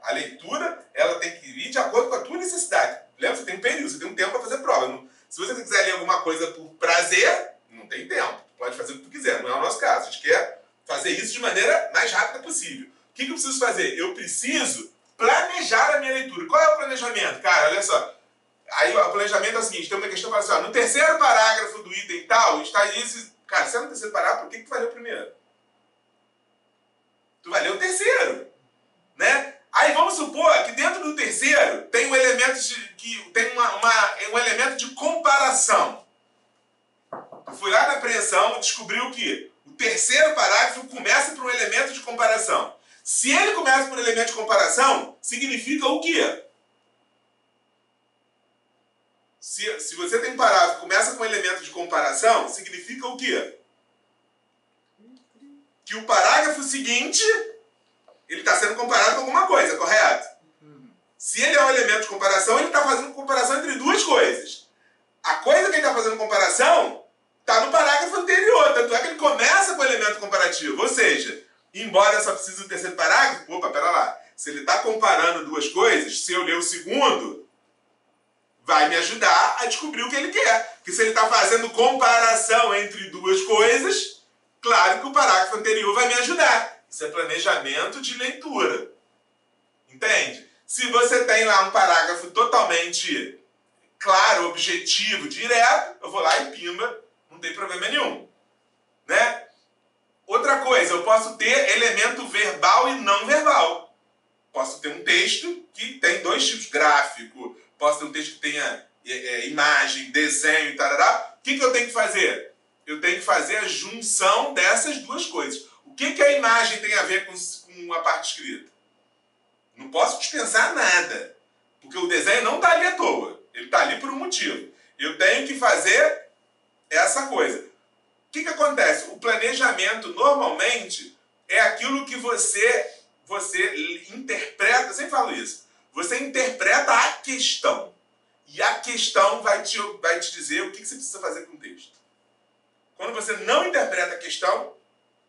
A leitura, ela tem que ir de acordo com a tua necessidade. Lembra, você tem um período, você tem um tempo para fazer prova. Se você quiser ler alguma coisa por prazer, não tem tempo. Pode fazer o que tu quiser, não é o nosso caso. A gente quer fazer isso de maneira mais rápida possível. O que eu preciso fazer? Eu preciso planejar a minha leitura. Qual é o planejamento? Cara, olha só. Aí o planejamento é o seguinte, tem uma questão que fala assim, ó, no terceiro parágrafo do item tal, está isso... Cara, se é no terceiro parágrafo, por que tu vai ler o primeiro? Tu vai ler o terceiro, né? Aí vamos supor que dentro do terceiro tem um elemento um elemento de comparação. Eu fui lá na apreensão e descobriu que o terceiro parágrafo começa por um elemento de comparação. Se ele começa por um elemento de comparação, significa o quê? Se você tem um parágrafo que começa com um elemento de comparação, significa o quê? Que o parágrafo seguinte, ele está sendo comparado com alguma coisa, correto? Se ele é um elemento de comparação, ele está fazendo comparação entre duas coisas. A coisa que ele está fazendo comparação está no parágrafo anterior, tanto é que ele começa com o elemento comparativo. Ou seja, embora só precise do terceiro parágrafo, opa, pera lá, se ele está comparando duas coisas, se eu ler o segundo, vai me ajudar a descobrir o que ele quer. Porque se ele está fazendo comparação entre duas coisas, claro que o parágrafo anterior vai me ajudar. Isso é planejamento de leitura. Entende? Se você tem lá um parágrafo totalmente claro, objetivo, direto, eu vou lá e pimba, não tem problema nenhum. Né? Outra coisa, eu posso ter elemento verbal e não verbal. Posso ter um texto que tem dois tipos, gráfico, posso ter um texto que tenha imagem, desenho e tarará. O que eu tenho que fazer? Eu tenho que fazer a junção dessas duas coisas. O que a imagem tem a ver com a parte escrita? Não posso dispensar nada, porque o desenho não está ali à toa. Ele está ali por um motivo. Eu tenho que fazer essa coisa. O que acontece? O planejamento, normalmente, é aquilo que você interpreta, eu sempre falo isso, você interpreta a questão. E a questão vai te dizer o que você precisa fazer com o texto. Quando você não interpreta a questão,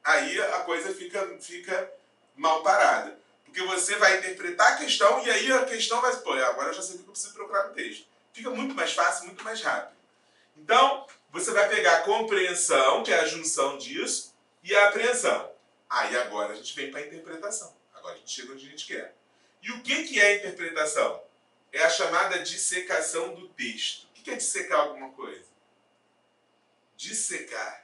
aí a coisa fica mal parada. Porque você vai interpretar a questão e aí a questão vai... Pô, agora eu já sei o que eu preciso procurar no texto. Fica muito mais fácil, muito mais rápido. Então, você vai pegar a compreensão, que é a junção disso, e a apreensão. Aí agora a gente vem para a interpretação. Agora a gente chega onde a gente quer. E o que é a interpretação? É a chamada dissecação do texto. O que é dissecar alguma coisa? Dissecar.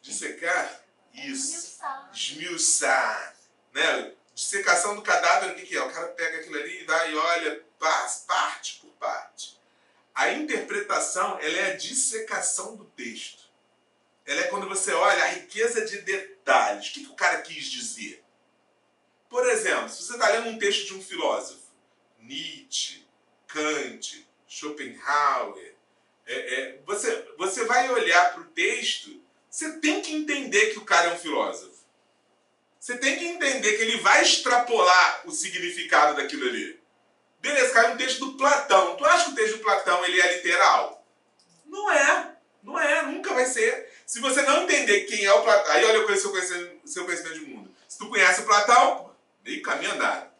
Dissecar? Isso. Esmiuçar. Né? Dissecação do cadáver, o que é? O cara pega aquilo ali e vai e olha parte por parte. A interpretação, ela é a dissecação do texto. Ela é quando você olha a riqueza de detalhes. O que o cara quis dizer? Por exemplo, se você está lendo um texto de um filósofo, Nietzsche, Kant, Schopenhauer, você vai olhar para o texto, você tem que entender que o cara é um filósofo. Você tem que entender que ele vai extrapolar o significado daquilo ali. Beleza, cai um texto do Platão. Tu acha que o texto do Platão ele é literal? Não é. Não é, nunca vai ser. Se você não entender quem é o Platão, aí olha o seu conhecimento de mundo. Se tu conhece o Platão, pô, meio caminho andado.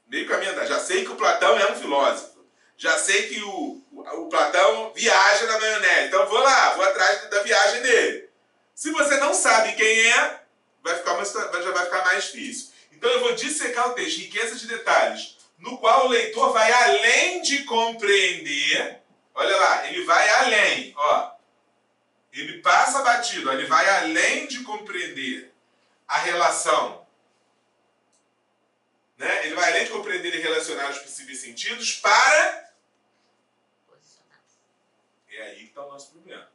Meio caminho andado. Já sei que o Platão é um filósofo. Já sei que o Platão viaja na maionese. Então vou atrás da viagem dele. Se você não sabe quem é, já vai ficar mais difícil. Então eu vou dissecar o texto, riqueza de detalhes, no qual o leitor vai além de compreender. Olha lá, ele vai além, ó. Ele passa batido, ó, ele vai além de compreender a relação, né? Ele vai além de compreender e relacionar os possíveis sentidos para... É aí que está o nosso problema.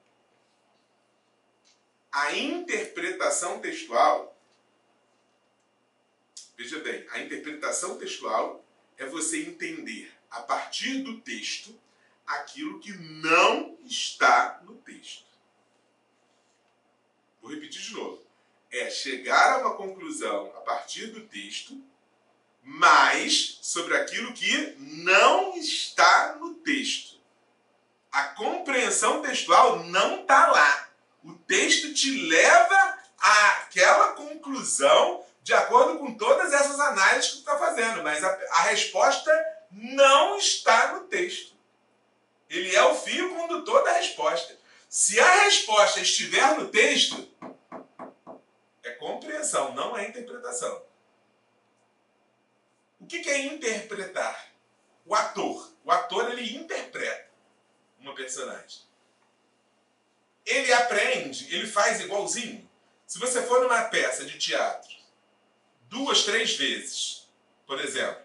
A interpretação textual, veja bem, a interpretação textual é você entender, a partir do texto, aquilo que não está no texto. Vou repetir de novo. É chegar a uma conclusão a partir do texto, mas sobre aquilo que não está no texto. A compreensão textual não está lá. O texto te leva àquela conclusão de acordo com todas resposta não está no texto. Ele é o fio condutor da resposta. Se a resposta estiver no texto, é compreensão, não é interpretação. O que é interpretar? O ator. O ator, ele interpreta uma personagem. Ele aprende, ele faz igualzinho. Se você for numa peça de teatro 2, 3 vezes, por exemplo,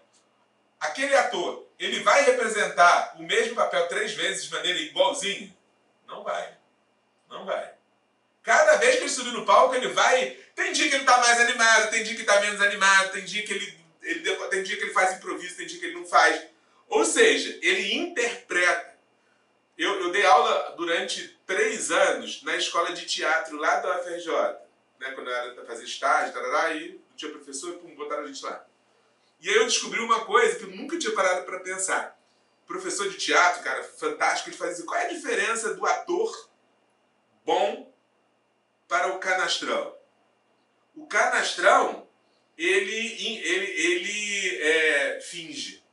aquele ator, ele vai representar o mesmo papel 3 vezes de maneira igualzinha? Não vai. Não vai. Cada vez que ele subir no palco, ele vai... Tem dia que ele está mais animado, tem dia que está menos animado, tem dia que tem dia que ele faz improviso, tem dia que ele não faz. Ou seja, ele interpreta. Eu dei aula durante 3 anos na escola de teatro lá da UFRJ, né, quando eu era para fazer estágio, tarará, e não tinha professor, pum, botaram a gente lá. E aí eu descobri uma coisa que eu nunca tinha parado para pensar. Professor de teatro, cara, fantástico, ele fazia assim, qual é a diferença do ator bom para o canastrão? O canastrão, ele finge.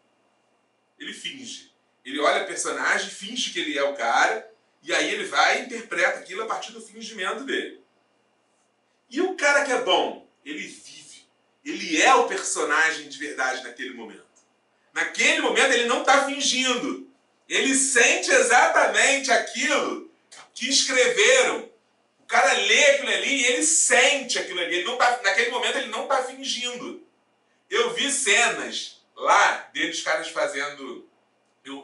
Ele finge. Ele olha o personagem, finge que ele é o cara, e aí ele vai e interpreta aquilo a partir do fingimento dele. E o cara que é bom, ele vive. Ele é o personagem de verdade naquele momento. Naquele momento ele não está fingindo. Ele sente exatamente aquilo que escreveram. O cara lê aquilo ali e ele sente aquilo ali. Ele não tá, naquele momento ele não está fingindo. Eu vi cenas lá deles caras fazendo...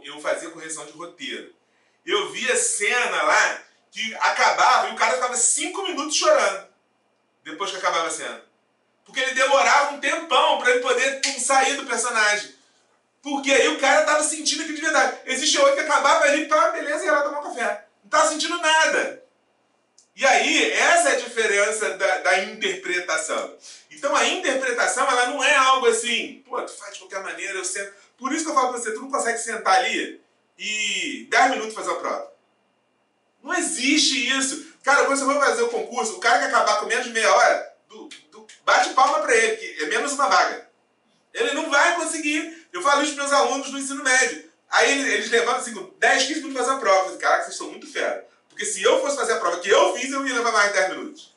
Eu fazia correção de roteiro. Eu vi a cena lá que acabava e o cara ficava 5 minutos chorando depois que acabava a cena. Porque ele demorava um tempão para ele poder sair do personagem. Porque aí o cara estava sentindo aquilo de verdade. Existe outro que acabava ali, pá, beleza, ia lá tomar um café. Não estava sentindo nada. E aí, essa é a diferença da interpretação. Então a interpretação, ela não é algo assim, pô, tu faz de qualquer maneira, eu sento. Por isso que eu falo pra você, tu não consegue sentar ali e 10 minutos fazer a prova. Não existe isso. Cara, quando você for fazer o concurso, o cara que acabar com menos de meia hora, bate palma pra ele, que é menos uma vaga. Ele não vai conseguir. Eu falo isso pros meus alunos do ensino médio. Aí eles levantam assim, 10, 15 minutos fazer a prova. Eu falo, caraca, vocês são muito fera. Porque se eu fosse fazer a prova que eu fiz, eu ia levar mais de 10 minutos.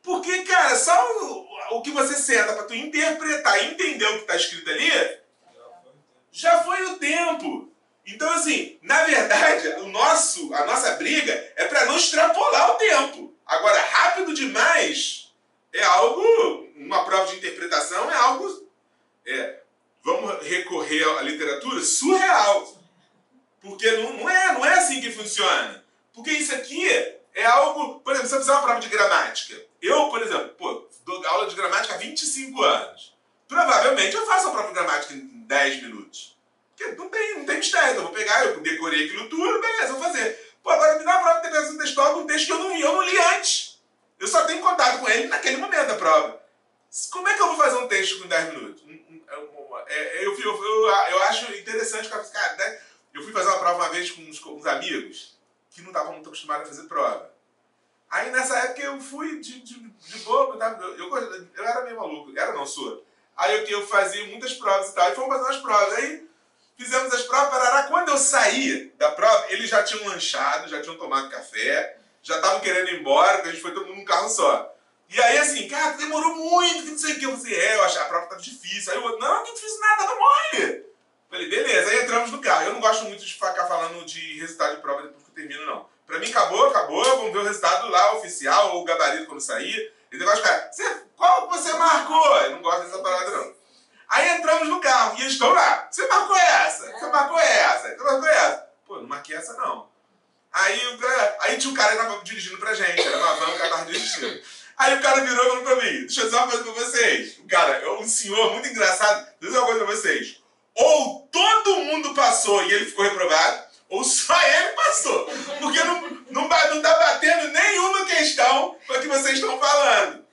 Porque, cara, só o que você senta pra tu interpretar e entender o que tá escrito ali, já foi o tempo. Então, assim, na verdade, a nossa briga é para não extrapolar o tempo. Agora, rápido demais é algo, uma prova de interpretação é algo, vamos recorrer à literatura, surreal. Porque não é assim que funciona. Porque isso aqui é algo, por exemplo, se eu fizer uma prova de gramática, eu, por exemplo, dou aula de gramática há 25 anos. Provavelmente eu faço a prova de gramática em 10 minutos. Porque não tem mistério. Eu vou pegar, eu decorei aquilo tudo, beleza, vou fazer. Pô, agora me dá uma prova de interpretação textual com um texto que eu não li antes. Eu só tenho contato com ele naquele momento da prova. Como é que eu vou fazer um texto com 10 minutos? Eu acho interessante, cara, né? Eu fui fazer uma prova uma vez com uns amigos que não estavam muito acostumados a fazer prova. Aí nessa época eu fui de boa, eu era meio maluco, sou. Aí eu fazia muitas provas e tal, e fomos fazer umas provas. Aí fizemos as provas, parará. Quando eu saí da prova, eles já tinham lanchado, já tinham tomado café, já estavam querendo ir embora, porque a gente foi todo mundo num carro só. E aí assim, cara, demorou muito, que não sei o que. Eu falei, eu achei a prova tava difícil. Aí o outro, não, que difícil nada, tava mole. Falei, beleza, aí entramos no carro. Eu não gosto muito de ficar falando de resultado de prova depois que eu termino, não. Pra mim acabou, vamos ver o resultado lá, oficial, ou o gabarito quando sair. E o negócio, cara, qual você marcou? Eu não gosto dessa parada, não. Aí entramos no carro e eles estão lá. Você marcou essa? Você marcou essa? Você marcou essa? Pô, não marquei essa, não. Aí tinha um cara que tava dirigindo pra gente, era uma van, o cara tava dirigindo. Aí o cara virou e falou pra mim, deixa eu dizer uma coisa pra vocês. O cara, um senhor muito engraçado, deixa eu dizer uma coisa pra vocês. Ou todo mundo passou e ele ficou reprovado, ou só ele passou. Porque não tá batendo nenhuma questão com a que vocês estão falando.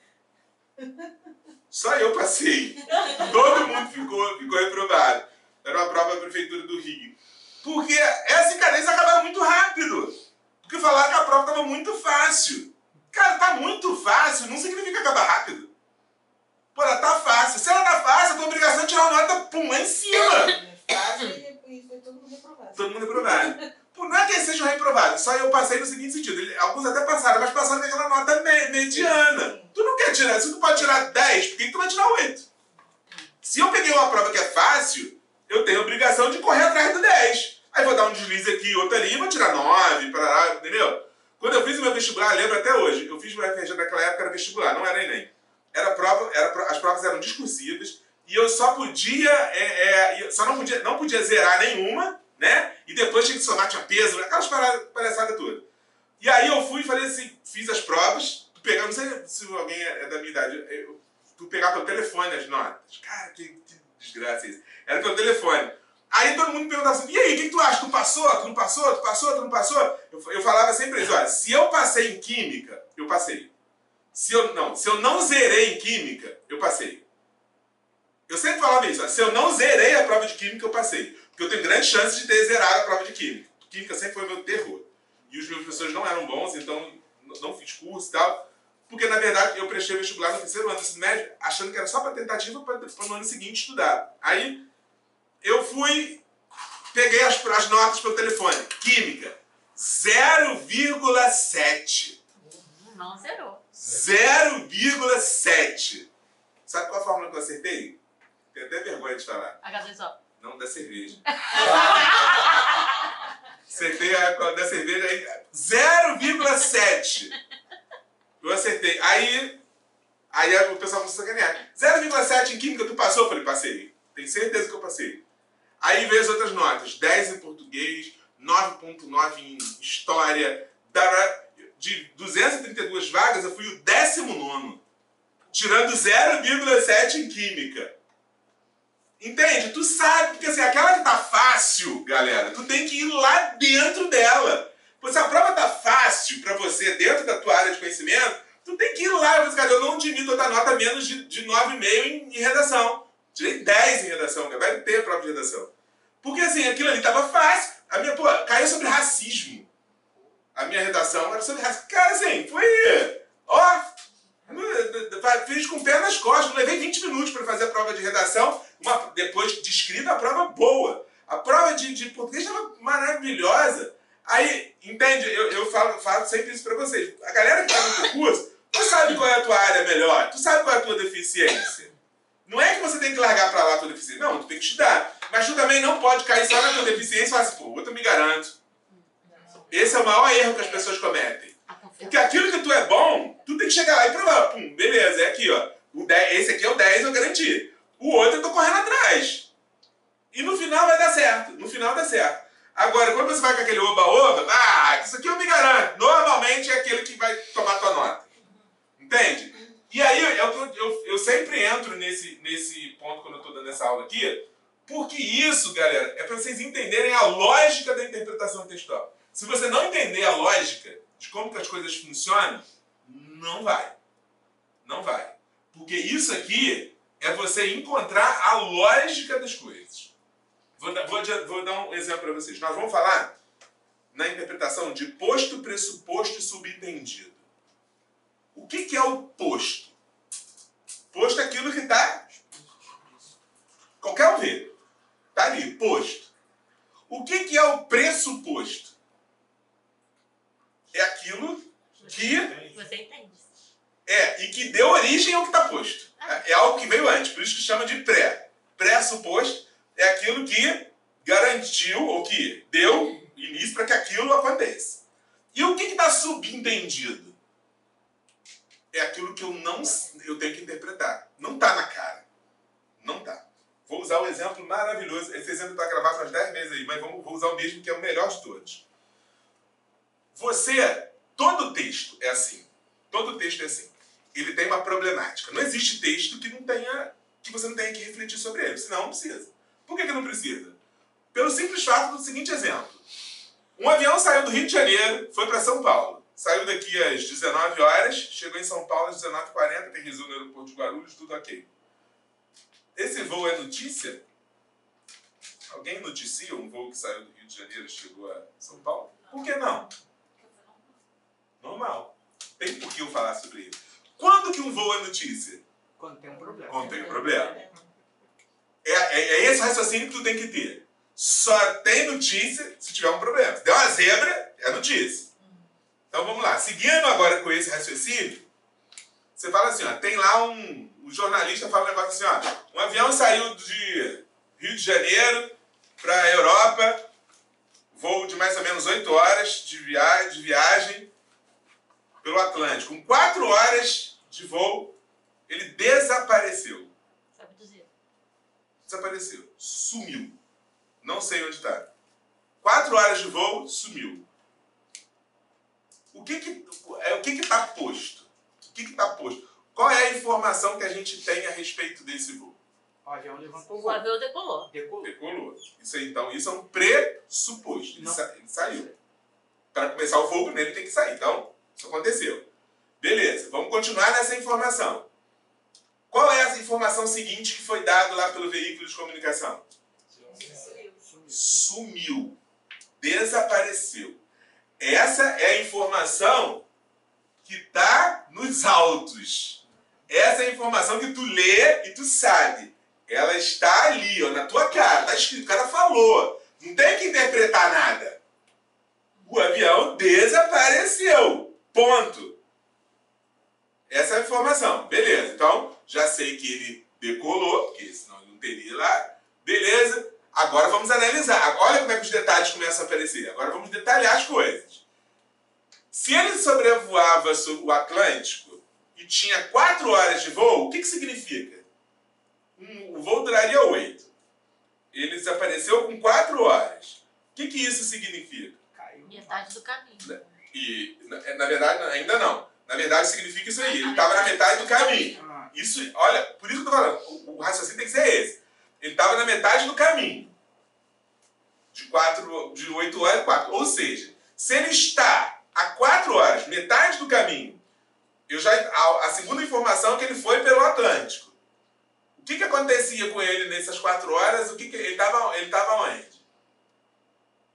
Só eu passei. Todo mundo ficou reprovado. Era uma prova da Prefeitura do Rio. Porque essa eles acabaram muito rápido. Porque falaram que a prova estava muito fácil. Cara, tá muito fácil, não significa acabar rápido. Pô, ela tá fácil. Se ela tá fácil, a tua obrigação é tirar uma nota pum, lá em cima. E foi todo mundo reprovado. Todo mundo reprovado. Pô, não é que eles sejam reprovados, só eu passei no seguinte sentido. Alguns até passaram, mas passaram com aquela nota mediana. Tu não quer tirar, se tu pode tirar 10, por que tu vai tirar 8? Se eu peguei uma prova que é fácil, eu tenho a obrigação de correr atrás do 10. Aí vou dar um deslize aqui, outro ali, vou tirar 9, parará, entendeu? Quando eu fiz o meu vestibular, lembro até hoje, eu fiz o FRJ naquela época, era vestibular, não era Enem. As provas eram discursivas e eu só não podia zerar nenhuma, né? E depois tinha que somar, tinha peso, aquelas palhaçadas todas. E aí eu fui e falei assim, fiz as provas, não sei se alguém é da minha idade, tu pegar pelo telefone as notas. Cara, que desgraça isso. Era pelo telefone. Aí todo mundo me perguntava assim, e aí, o que tu acha? Tu passou? Tu não passou? Tu passou? Tu não passou? Eu falava sempre isso, olha, se eu passei em química, eu passei. Se eu não zerei em química, eu passei. Eu sempre falava isso, olha, se eu não zerei a prova de química, eu passei. Porque eu tenho grandes chances de ter zerado a prova de química. Química sempre foi meu terror. E os meus professores não eram bons, então não fiz curso e tal. Porque, na verdade, eu prestei vestibular no terceiro ano do ensino médio, achando que era só para tentativa para no ano seguinte estudar. Aí, eu peguei as notas pelo telefone. Química, 0,7. Não zerou. 0,7. Sabe qual a fórmula que eu acertei? Tenho até vergonha de falar. H2O. Não, da cerveja. Acertei a da cerveja aí. 0,7. Eu acertei. Aí o pessoal começou a sacanear. 0,7 em química, tu passou? Eu falei, passei. Tenho certeza que eu passei. Aí veio as outras notas. 10 em português, 9,9 em história. De 232 vagas, eu fui o 19º. Tirando 0,7 em química. Entende? Tu sabe, porque assim, aquela que tá fácil, galera, tu tem que ir lá dentro dela. Se a prova tá fácil pra você, dentro da tua área de conhecimento, tu tem que ir lá. Eu não admito outra nota menos de 9,5 em redação. Tirei 10 em redação, vai ter prova de redação. Porque assim, aquilo ali tava fácil. Caiu sobre racismo. A minha redação era sobre racismo. Cara, assim, fiz com o pé nas costas. Não levei 20 minutos para fazer a prova de redação. Depois de escrita, a prova boa. A prova de português estava maravilhosa. Aí, entende? Eu falo sempre isso pra vocês. A galera que tá no teu curso, tu sabe qual é a tua área melhor, tu sabe qual é a tua deficiência. Não é que você tem que largar pra lá a tua deficiência. Não, tu tem que estudar. Mas tu também não pode cair só na tua deficiência e falar assim, pô, outro eu me garanto. Esse é o maior erro que as pessoas cometem. Porque aquilo que tu é bom, tu tem que chegar lá e provar. Pum, beleza, é aqui, ó. Esse aqui é o 10, eu garanti. O outro eu tô correndo atrás. E no final vai dar certo. No final dá certo. Agora, quando você vai com aquele oba-oba, isso aqui eu me garanto. Normalmente é aquele que vai tomar tua nota. Entende? E aí eu sempre entro nesse ponto quando eu estou dando essa aula aqui, porque isso, galera, é para vocês entenderem a lógica da interpretação textual. Se você não entender a lógica de como que as coisas funcionam, não vai. Não vai. Porque isso aqui é você encontrar a lógica das coisas. Vou dar um exemplo para vocês. Nós vamos falar na interpretação de posto, pressuposto e subentendido. O que é o posto? Posto é aquilo que está... Qualquer um vê. Está ali, posto. O que é o pressuposto? É aquilo que... Você entende. E que deu origem ao que está posto. É algo que veio antes, por isso que chama de pré. Pressuposto é aquilo que garantiu, ou que deu início para que aquilo aconteça. E o que está subentendido? É aquilo que eu tenho que interpretar. Não está na cara. Não está. Vou usar um exemplo maravilhoso. Esse exemplo está gravado umas 10 vezes aí, mas vou usar o mesmo, que é o melhor de todos. Todo texto é assim. Todo texto é assim. Ele tem uma problemática. Não existe texto que você não tenha que refletir sobre ele. Senão não precisa. Por que não precisa? Pelo simples fato do seguinte exemplo. Um avião saiu do Rio de Janeiro, foi para São Paulo. Saiu daqui às 19 horas, chegou em São Paulo às 19h40, aterrissou no aeroporto de Guarulhos, tudo ok. Esse voo é notícia? Alguém noticia um voo que saiu do Rio de Janeiro e chegou a São Paulo? Por que não? Normal. Tem por que eu falar sobre isso. Quando que um voo é notícia? Quando tem um problema. Quando tem um problema. É É esse raciocínio que tu tem que ter. Só tem notícia se tiver um problema. Se der uma zebra, é notícia. Então vamos lá. Seguindo agora com esse raciocínio, você fala assim, ó, tem lá um jornalista fala um negócio assim, ó, um avião saiu de Rio de Janeiro para a Europa, voo de mais ou menos 8 horas de viagem pelo Atlântico. Com 4 horas de voo, ele desapareceu. Abduzido. Desapareceu. Sumiu. Não sei onde está. 4 horas de voo, sumiu. O que está posto? O que está posto? Qual é a informação que a gente tem a respeito desse voo? O avião levantou o O voo. avião decolou. Decolou. Isso aí, então, isso é um pressuposto. Ele saiu. Para começar o voo, primeiro ele tem que sair. Então, isso aconteceu. Beleza, vamos continuar nessa informação. Qual é essa informação seguinte que foi dada lá pelo veículo de comunicação? Sumiu. Desapareceu. Essa é a informação que está nos autos. Essa é a informação que tu lê e tu sabe. Ela está ali, ó, na tua cara. Está escrito, o cara falou. Não tem que interpretar nada. O avião desapareceu. Ponto. Essa é a informação. Beleza. Então, já sei que ele decolou, porque senão ele não teria lá. Beleza. Agora vamos analisar. Olha como é que os detalhes começam a aparecer. Agora vamos detalhar as coisas. Se ele sobrevoava o Atlântico e tinha 4 horas de voo, o que significa? O voo duraria 8. Ele desapareceu com 4 horas. O que isso significa? Caiu. Metade do caminho. E, na verdade, ainda não. Na verdade, significa isso aí. Ele estava na metade do caminho. Isso, olha, por isso que eu estou falando. O raciocínio tem que ser esse. Ele estava na metade do caminho. De 8 horas e 4. Ou seja, se ele está a 4 horas, metade do caminho, a segunda informação é que ele foi pelo Atlântico. O que acontecia com ele nessas 4 horas? Ele estava onde?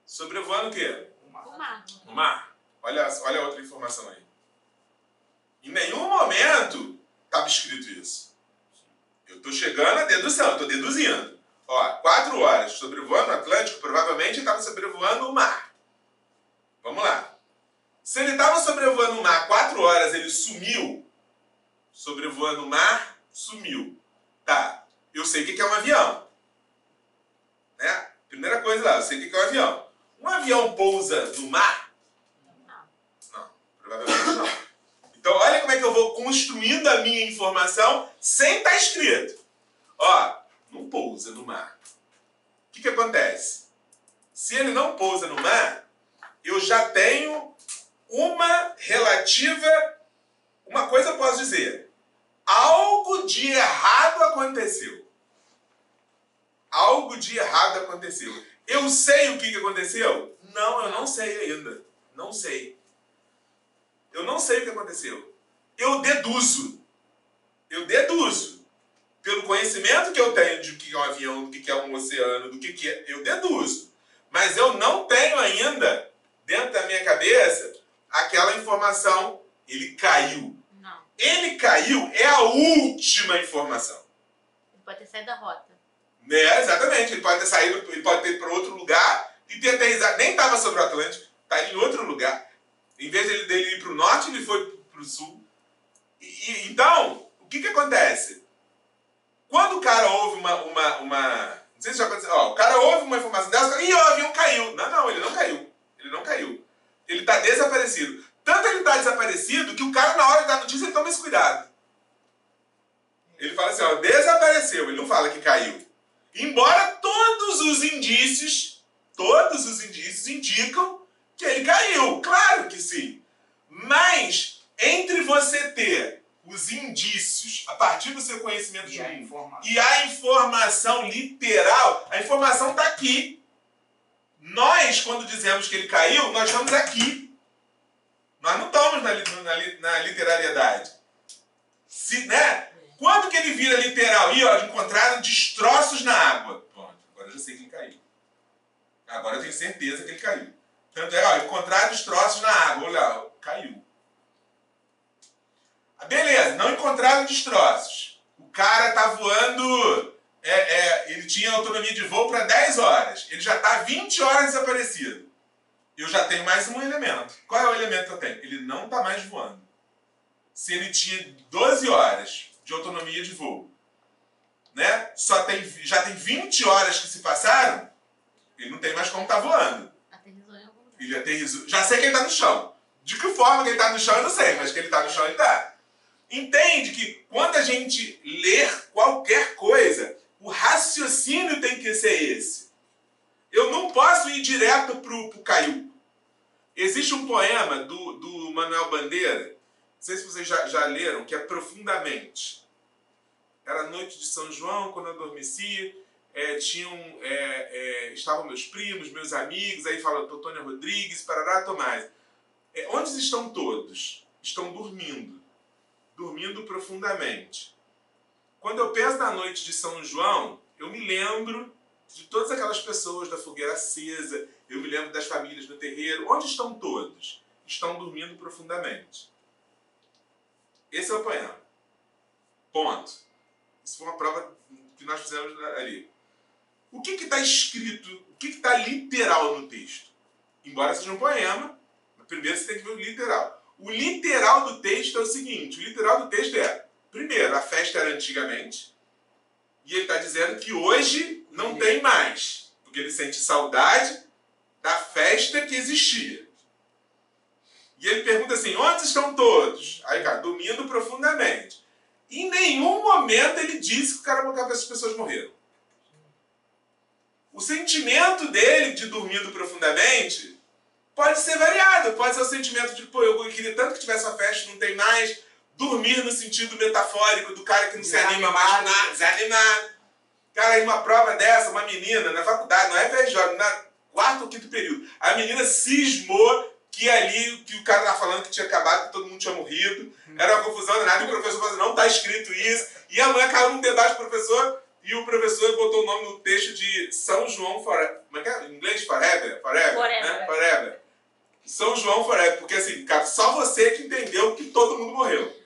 Sobrevoando o quê? O mar. O mar. Olha a outra informação aí. Em nenhum momento estava escrito isso. Eu estou chegando à dedução, estou deduzindo. Ó, 4 horas sobrevoando o Atlântico, provavelmente ele estava sobrevoando o mar. Vamos lá. Se ele estava sobrevoando o mar 4 horas, ele sumiu. Sobrevoando o mar, sumiu. Tá, eu sei o que é um avião. Né? Primeira coisa lá, eu sei o que é um avião. Um avião pousa no mar? Não, provavelmente não. Então, olha como é que eu vou construindo a minha informação sem estar escrito. Ó, não pousa no mar. O que acontece? Se ele não pousa no mar, eu já tenho uma coisa eu posso dizer. Algo de errado aconteceu. Algo de errado aconteceu. Eu sei o que aconteceu? Não, eu não sei ainda. Não sei. Eu não sei o que aconteceu. Eu deduzo. Eu deduzo. Pelo conhecimento que eu tenho de que é um avião, do que é um oceano, do que é... Eu deduzo. Mas eu não tenho ainda, dentro da minha cabeça, aquela informação. Ele caiu. Não. Ele caiu é a última informação. Ele pode ter saído da rota. Exatamente. Ele pode ter saído, ele pode ter ido para outro lugar e ter aterrissado. Nem estava sobre o Atlântico, está em outro lugar. Em vez dele ir para o norte, ele foi para o sul. Então, o que acontece? Quando o cara ouve não sei se já aconteceu. Ó, o cara ouve uma informação dessa e o avião caiu. Não, ele não caiu. Ele não caiu. Ele está desaparecido. Tanto ele está desaparecido que o cara, na hora de dar notícia, ele toma esse cuidado. Ele fala assim, ó, desapareceu. Ele não fala que caiu. Embora todos os indícios indicam que ele caiu. Claro que sim. Mas, entre você ter os indícios, a partir do seu conhecimento de mundo, e a informação literal, a informação está aqui. Nós, quando dizemos que ele caiu, nós estamos aqui. Nós não estamos na literariedade. Né? Quando que ele vira literal? E ó, encontraram destroços na água. Pronto, agora eu já sei que ele caiu. Agora eu tenho certeza que ele caiu. Tanto é, ó, encontraram destroços na água. Olha lá, caiu. Beleza, não encontraram destroços. O cara tá voando, ele tinha autonomia de voo para 10 horas. Ele já está 20 horas desaparecido. Eu já tenho mais um elemento. Qual é o elemento que eu tenho? Ele não está mais voando. Se ele tinha 12 horas de autonomia de voo, né? Já tem 20 horas que se passaram, ele não tem mais como estar voando. Aterrissou em algum lugar. Ele aterrissou. Já sei que ele está no chão. De que forma que ele está no chão eu não sei, mas que ele está no chão ele está. Entende que quando a gente ler qualquer coisa, o raciocínio tem que ser esse. Eu não posso ir direto pro Caiu. Existe um poema do Manuel Bandeira, não sei se vocês já leram, que é Profundamente. Era noite de São João, quando eu adormeci, estavam meus primos, meus amigos, aí fala Totônia Rodrigues, Parará, Tomás. Onde estão todos? Estão dormindo. Dormindo profundamente. Quando eu penso na noite de São João, eu me lembro de todas aquelas pessoas da fogueira acesa, eu me lembro das famílias no terreiro. Onde estão todos? Estão dormindo profundamente. Esse é o poema. Ponto. Isso foi uma prova que nós fizemos ali. O que está escrito, o que está literal no texto? Embora seja um poema, primeiro você tem que ver o literal. O literal do texto é o seguinte, o literal do texto é, primeiro, a festa era antigamente, e ele está dizendo que hoje não tem mais, porque ele sente saudade da festa que existia. E ele pergunta assim, onde estão todos? Aí, cara, dormindo profundamente. Em nenhum momento ele disse que essas pessoas morreram. O sentimento dele de dormindo profundamente pode ser variado. Pode ser o sentimento de, pô, eu queria tanto que tivesse uma festa, não tem mais. Dormir no sentido metafórico do cara que não se anima mais com nada, desanimado. Cara, em uma prova dessa, uma menina na faculdade, não é FRJ, na quarto ou quinto período, a menina cismou que ali, que o cara estava falando que tinha acabado, que todo mundo tinha morrido, era uma confusão danada, e o professor falou assim, não está escrito isso, e a mulher caiu num debate com o professor, e o professor botou o nome no texto de São João Forever. Como é que é? Em inglês? Forever? Né? Forever. São João Forever, porque assim, cara, só você que entendeu que todo mundo morreu.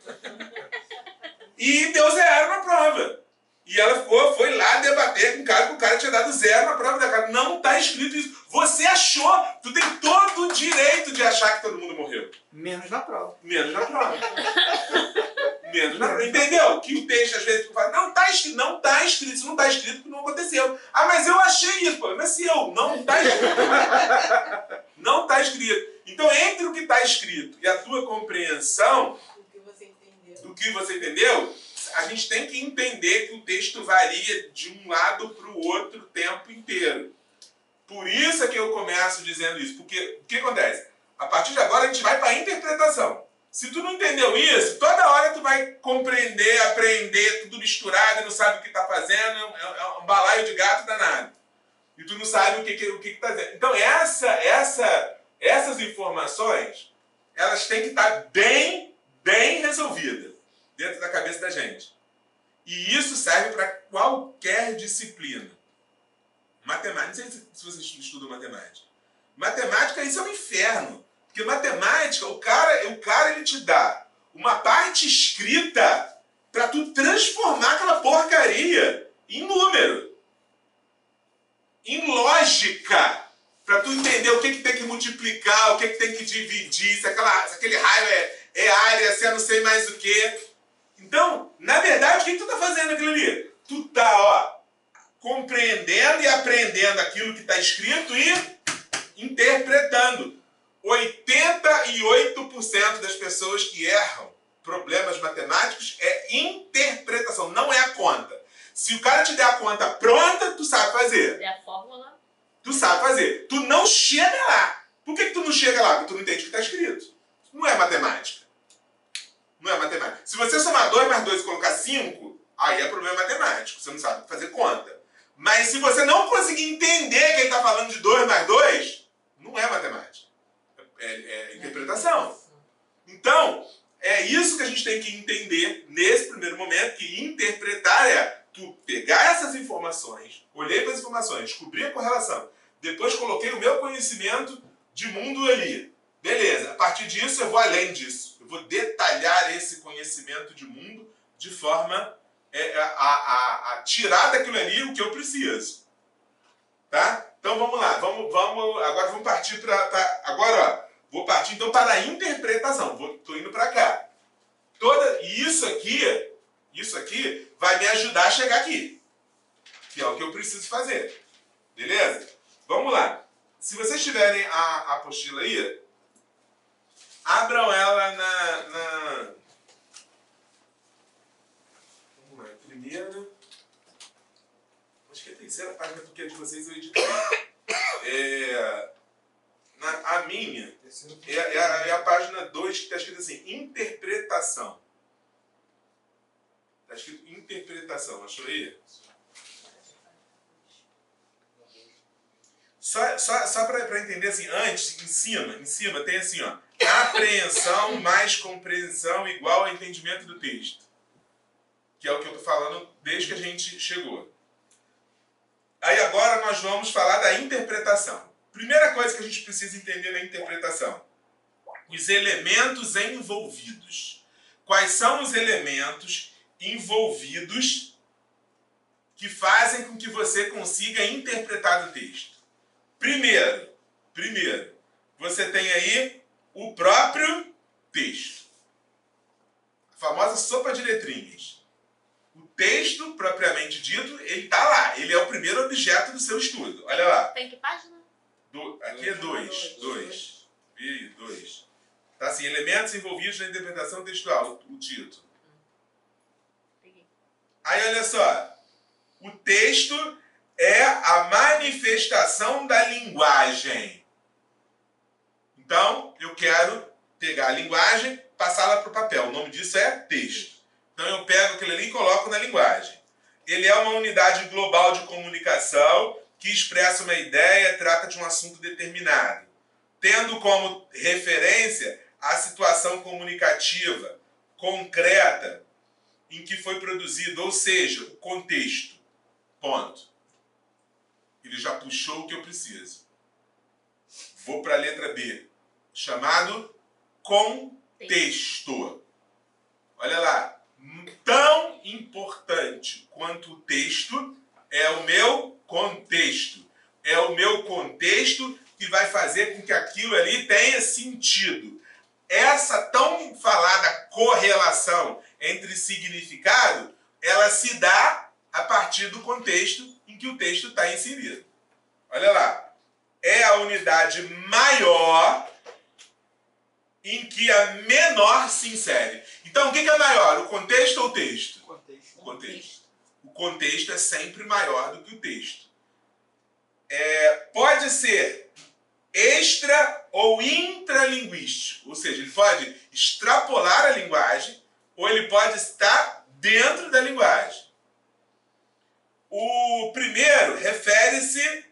E deu 0 na prova. E ela foi lá debater com o cara, que o cara tinha dado 0 na prova da cara. Não está escrito isso. Você achou, tu tem todo o direito de achar que todo mundo morreu. Menos na prova. Menos na prova. Menos na prova. Entendeu? Que o texto, às vezes, fala, não está escrito, isso não está escrito porque não aconteceu. Ah, mas eu achei isso, pô. Mas se eu, não está escrito. Não está escrito. Então, entre o que está escrito e a tua compreensão do que você entendeu, a gente tem que entender que o texto varia de um lado para o outro o tempo inteiro. Por isso é que eu começo dizendo isso. Porque o que acontece? A partir de agora a gente vai para a interpretação. Se tu não entendeu isso, toda hora tu vai compreender, aprender, tudo misturado e não sabe o que está fazendo, é um balaio de gato danado. E tu não sabe o que está dizendo. Então essas informações, elas têm que estar bem resolvidas dentro da cabeça da gente. E isso serve para qualquer disciplina. Matemática, não sei se vocês estudam matemática. Matemática, isso é um inferno. Porque matemática, o cara ele te dá uma parte escrita para tu transformar aquela porcaria em número. Em lógica. Para tu entender o que tem que multiplicar, o que tem que dividir, se aquele raio é área, se é não sei mais o que. Então, na verdade, o que tu tá fazendo aquilo ali? Tu tá, compreendendo e aprendendo aquilo que está escrito e interpretando. 88% das pessoas que erram problemas matemáticos é interpretação, não é a conta. Se o cara te der a conta pronta, tu sabe fazer. É a fórmula. Tu sabe fazer. Tu não chega lá. Por que tu não chega lá? Porque tu não entende o que está escrito. Não é matemática. Não é matemática. Se você somar 2 mais 2 e colocar 5, aí é problema matemático. Você não sabe fazer conta. Mas se você não conseguir entender que ele está falando de 2 mais 2, não é matemática. É interpretação. Então, é isso que a gente tem que entender nesse primeiro momento, que interpretar é tu pegar essas informações, olhei para as informações, descobri a correlação, depois coloquei o meu conhecimento de mundo ali. Beleza, a partir disso eu vou além disso. Eu vou detalhar esse conhecimento de mundo de forma a tirar daquilo ali o que eu preciso. Tá? Então vamos lá, agora vamos partir para... Agora, ó, vou partir então para a interpretação. Estou indo para cá. E isso aqui vai me ajudar a chegar aqui. Que é o que eu preciso fazer. Beleza? Vamos lá. Se vocês tiverem a apostila aí, abram ela na... Vamos lá, primeiro... Acho que é a terceira página, porque a de vocês eu editei. A minha é a página 2, que está escrito assim, interpretação. Está escrito interpretação, achou aí? Só para entender assim, antes, em cima tem assim, ó, apreensão mais compreensão igual ao entendimento do texto. Que é o que eu estou falando desde que a gente chegou. Aí agora nós vamos falar da interpretação. Primeira coisa que a gente precisa entender na interpretação. Os elementos envolvidos. Quais são os elementos envolvidos que fazem com que você consiga interpretar o texto? Primeiro, você tem aí o próprio texto. A famosa sopa de letrinhas. O texto, propriamente dito, ele está lá. Ele é o primeiro objeto do seu estudo. Olha lá. Tem que página? Aqui é 2. Vi, 2. Tá assim, elementos envolvidos na interpretação textual, o título. Peguei. Aí, olha só. O texto é a manifestação da linguagem. Então, eu quero pegar a linguagem, passá-la para o papel. O nome disso é texto. Então eu pego aquilo ali e coloco na linguagem. Ele é uma unidade global de comunicação que expressa uma ideia, trata de um assunto determinado, tendo como referência a situação comunicativa concreta em que foi produzido, ou seja, o contexto. Ponto. Ele já puxou o que eu preciso. Vou para a letra B, chamado contexto. Olha lá. Tão importante quanto o texto é o meu contexto. É o meu contexto que vai fazer com que aquilo ali tenha sentido. Essa tão falada correlação entre significado, ela se dá a partir do contexto em que o texto está inserido. Olha lá. É a unidade maior em que a menor se insere. Então, o que é maior, o contexto ou o texto? Contexto. O contexto. O contexto é sempre maior do que o texto. Pode ser extra ou intralinguístico, ou seja, ele pode extrapolar a linguagem ou ele pode estar dentro da linguagem. O primeiro refere-se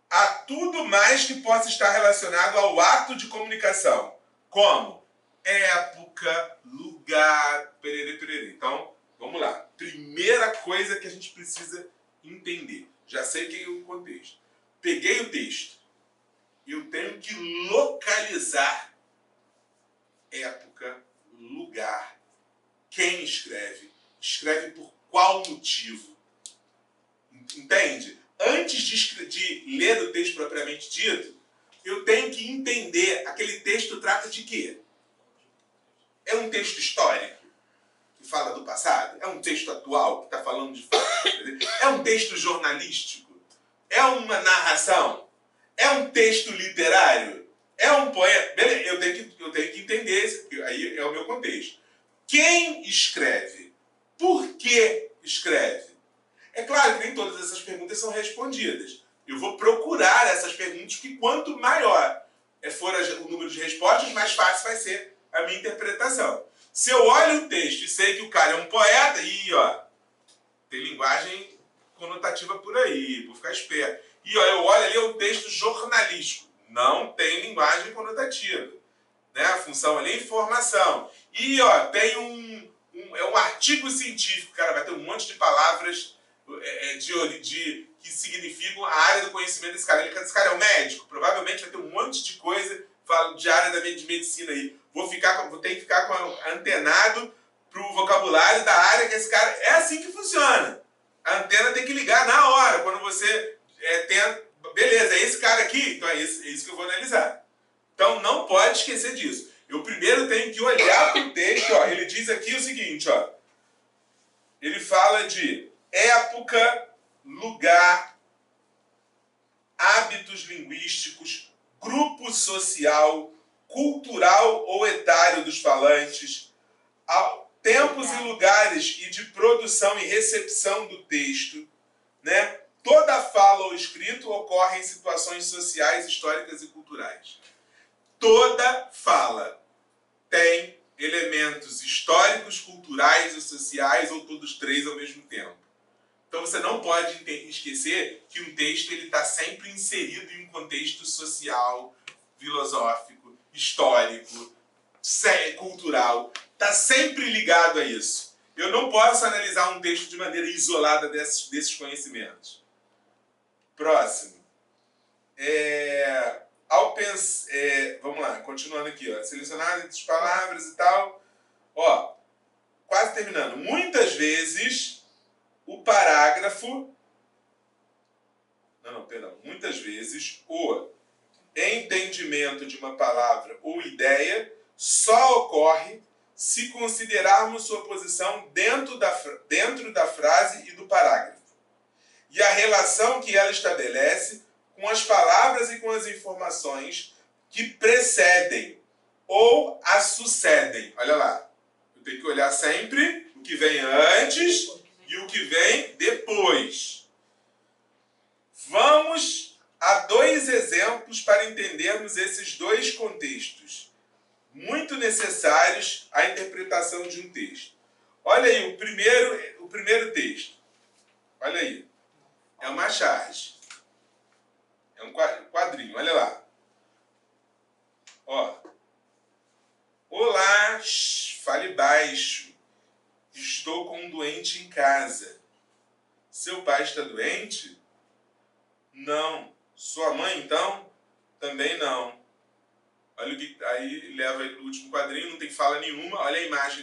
a tudo mais que possa estar relacionado ao ato de comunicação, como época, lugar, perere, perere. Então, vamos lá. Primeira coisa que a gente precisa entender. Já sei que é o contexto. Peguei o texto. Eu tenho que localizar época, lugar, quem escreve, escreve por qual motivo. Entende? Antes de ler o texto propriamente dito, eu tenho que entender aquele texto trata de quê? É um texto histórico que fala do passado? É um texto atual que está falando de fato? É um texto jornalístico? É uma narração? É um texto literário? É um poema? Beleza, eu tenho que entender isso, aí é o meu contexto. Quem escreve? Por que escreve? É claro que nem todas essas perguntas são respondidas. Eu vou procurar essas perguntas, que quanto maior for o número de respostas, mais fácil vai ser a minha interpretação. Se eu olho o texto e sei que o cara é um poeta, tem linguagem conotativa por aí, vou ficar esperto. E eu olho ali, é um texto jornalístico. Não tem linguagem conotativa. Né? A função ali é informação. E tem um artigo científico, cara, vai ter um monte de palavras que significam a área do conhecimento desse cara. Esse cara é um médico, provavelmente vai ter um monte de coisa de área de medicina aí. Vou ter que ficar antenado pro vocabulário da área que esse cara... É assim que funciona. A antena tem que ligar na hora, quando você beleza, é esse cara aqui, então é isso que eu vou analisar. Então não pode esquecer disso. Eu primeiro tenho que olhar para o texto, ó, ele diz aqui o seguinte, ó. Ele fala de época, lugar, hábitos linguísticos, grupo social, cultural ou etário dos falantes, tempos e lugares e de produção e recepção do texto, né? Toda fala ou escrito ocorre em situações sociais, históricas e culturais. Toda fala tem elementos históricos, culturais e sociais, ou todos três ao mesmo tempo. Então você não pode esquecer que um texto está sempre inserido em um contexto social, filosófico, histórico, cultural. Está sempre ligado a isso. Eu não posso analisar um texto de maneira isolada desses conhecimentos. Próximo. Vamos lá, continuando aqui. Ó, selecionar entre as palavras e tal. Ó, quase terminando. Muitas vezes o parágrafo... Muitas vezes o entendimento de uma palavra ou ideia só ocorre se considerarmos sua posição dentro da frase e do parágrafo, e a relação que ela estabelece com as palavras e com as informações que precedem ou as sucedem. Olha lá, eu tenho que olhar sempre o que vem antes e o que vem depois. Vamos a 2 exemplos para entendermos esses 2 contextos muito necessários à interpretação de um texto. Olha aí, o primeiro texto. Olha aí. É uma charge. É um quadrinho, olha lá. Ó. Olá, fale baixo. Estou com um doente em casa. Seu pai está doente? Não. Sua mãe, então? Também não. Olha o que aí leva ele no último quadrinho, não tem fala nenhuma. Olha a imagem